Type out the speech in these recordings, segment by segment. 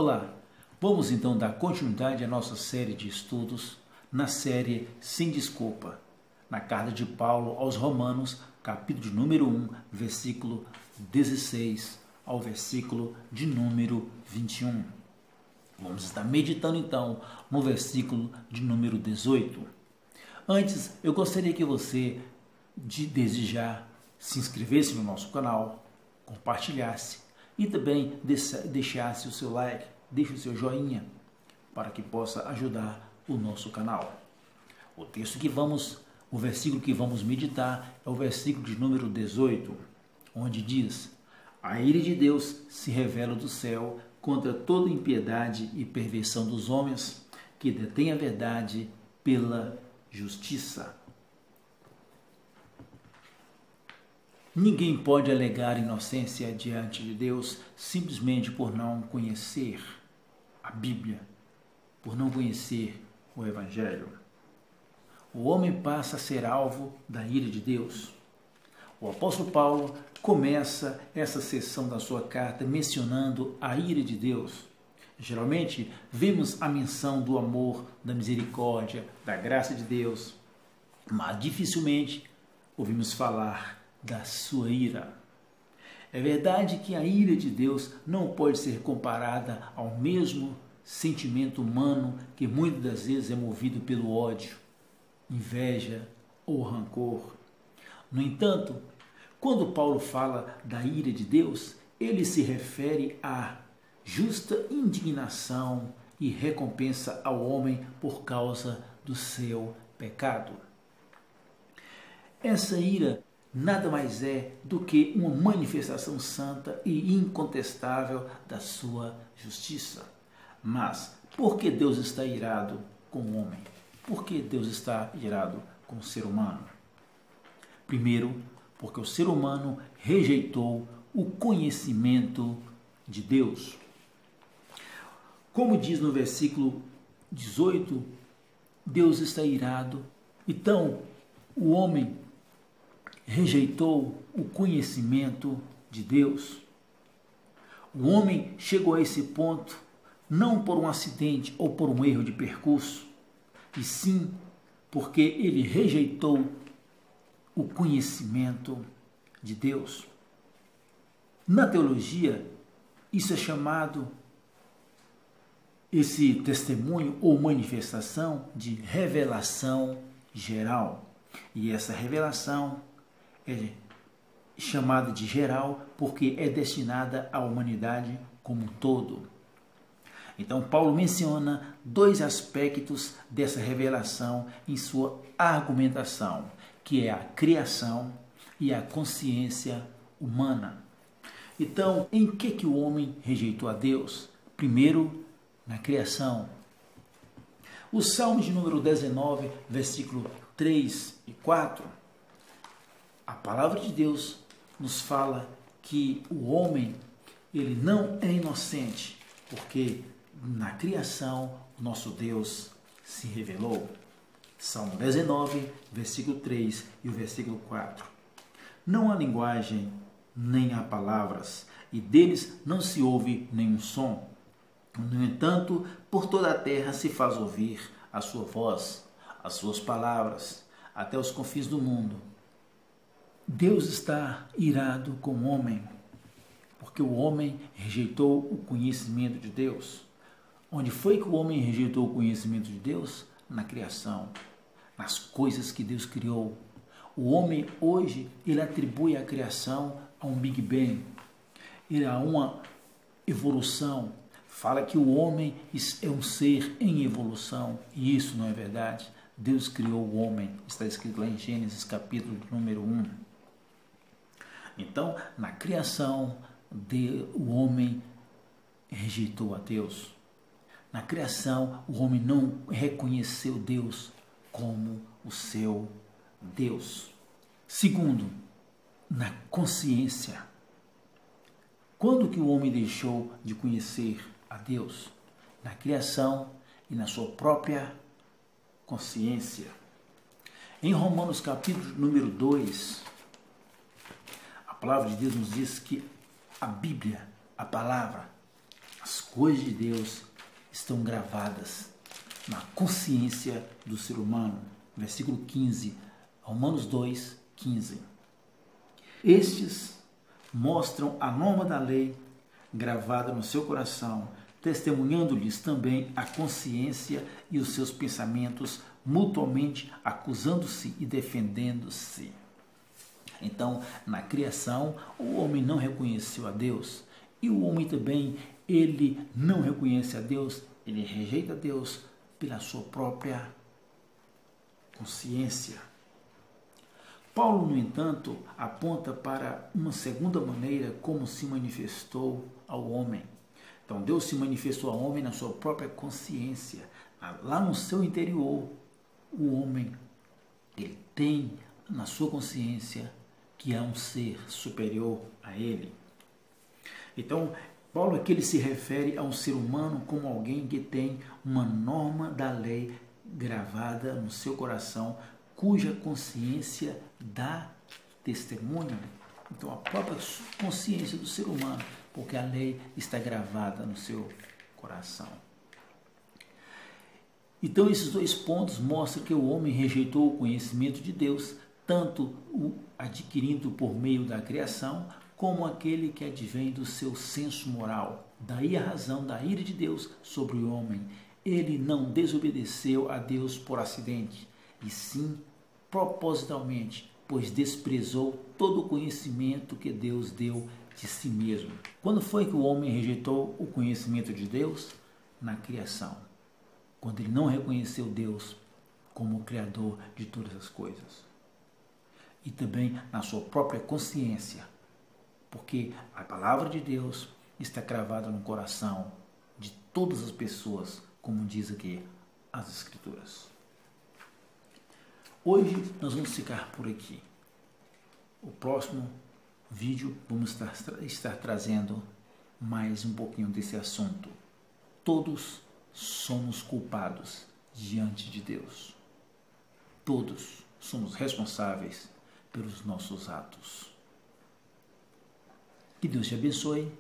Olá, vamos então dar continuidade à nossa série de estudos na série Sem Desculpa, na carta de Paulo aos Romanos, capítulo de número 1, versículo 16 ao versículo de número 21. Vamos estar meditando então no versículo de número 18. Antes, eu gostaria que você, desde já, se inscrevesse no nosso canal, compartilhasse e também deixasse o seu like, deixe o seu joinha, para que possa ajudar o nosso canal. O versículo que vamos meditar é o versículo de número 18, onde diz: a ira de Deus se revela do céu contra toda impiedade e perversão dos homens que detêm a verdade pela justiça. Ninguém pode alegar inocência diante de Deus simplesmente por não conhecer a Bíblia, por não conhecer o Evangelho. O homem passa a ser alvo da ira de Deus. O apóstolo Paulo começa essa seção da sua carta mencionando a ira de Deus. Geralmente vemos a menção do amor, da misericórdia, da graça de Deus, mas dificilmente ouvimos falar da sua ira. É verdade que a ira de Deus não pode ser comparada ao mesmo sentimento humano que muitas das vezes é movido pelo ódio, inveja ou rancor. No entanto, quando Paulo fala da ira de Deus, ele se refere à justa indignação e recompensa ao homem por causa do seu pecado. Essa ira nada mais é do que uma manifestação santa e incontestável da sua justiça. Mas por que Deus está irado com o homem? Por que Deus está irado com o ser humano? Primeiro, porque o ser humano rejeitou o conhecimento de Deus. Como diz no versículo 18, Deus está irado. Então, o homem rejeitou o conhecimento de Deus. O homem chegou a esse ponto não por um acidente ou por um erro de percurso, e sim porque ele rejeitou o conhecimento de Deus. Na teologia, isso é chamado, esse testemunho ou manifestação, de revelação geral. E essa revelação é chamada de geral porque é destinada à humanidade como um todo. Então, Paulo menciona dois aspectos dessa revelação em sua argumentação, que é a criação e a consciência humana. Então, em que o homem rejeitou a Deus? Primeiro, na criação. O Salmo de número 19, versículo 3 e 4, a palavra de Deus nos fala que o homem, ele não é inocente, porque na criação o nosso Deus se revelou. Salmo 19, versículo 3 e o versículo 4. Não há linguagem, nem há palavras, e deles não se ouve nenhum som. No entanto, por toda a terra se faz ouvir a sua voz, as suas palavras, até os confins do mundo. Deus está irado com o homem, porque o homem rejeitou o conhecimento de Deus. Onde foi que o homem rejeitou o conhecimento de Deus? Na criação, nas coisas que Deus criou. O homem hoje, ele atribui a criação a um Big Bang, a uma evolução. Fala que o homem é um ser em evolução, e isso não é verdade. Deus criou o homem, está escrito lá em Gênesis capítulo número 1. Então, na criação, o homem rejeitou a Deus. Na criação, o homem não reconheceu Deus como o seu Deus. Segundo, na consciência. Quando que o homem deixou de conhecer a Deus? Na criação e na sua própria consciência. Em Romanos capítulo número 2, a palavra de Deus nos diz que a Bíblia, a palavra, As coisas de Deus estão gravadas na consciência do ser humano. Versículo 15, Romanos 2, 15. Estes mostram a norma da lei gravada no seu coração, testemunhando-lhes também a consciência e os seus pensamentos, mutuamente acusando-se e defendendo-se. Então, na criação, o homem não reconheceu a Deus, e o homem também, ele não reconhece a Deus, ele rejeita Deus pela sua própria consciência. Paulo, no entanto, aponta para uma segunda maneira como se manifestou ao homem. Então, Deus se manifestou ao homem na sua própria consciência. Lá no seu interior, o homem, ele tem na sua consciência que há um ser superior a ele. Então, Paulo aqui ele se refere a um ser humano como alguém que tem uma norma da lei gravada no seu coração, cuja consciência dá testemunho. Então, a própria consciência do ser humano, porque a lei está gravada no seu coração. Então, esses dois pontos mostram que o homem rejeitou o conhecimento de Deus, tanto o adquirindo por meio da criação, como aquele que advém do seu senso moral. Daí a razão da ira de Deus sobre o homem. Ele não desobedeceu a Deus por acidente, e sim propositalmente, pois desprezou todo o conhecimento que Deus deu de si mesmo. Quando foi que o homem rejeitou o conhecimento de Deus? Na criação. Quando ele não reconheceu Deus como o Criador de todas as coisas. E também na sua própria consciência, porque a palavra de Deus está cravada no coração de todas as pessoas, como diz aqui as Escrituras. Hoje nós vamos ficar por aqui. O próximo vídeo vamos estar trazendo mais um pouquinho desse assunto. Todos somos culpados diante de Deus. Todos somos responsáveis pelos nossos atos. Que Deus te abençoe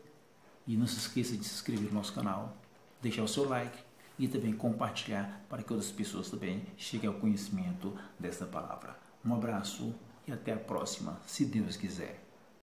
e não se esqueça de se inscrever no nosso canal, deixar o seu like e também compartilhar para que outras pessoas também cheguem ao conhecimento desta palavra. Um abraço e até a próxima, se Deus quiser.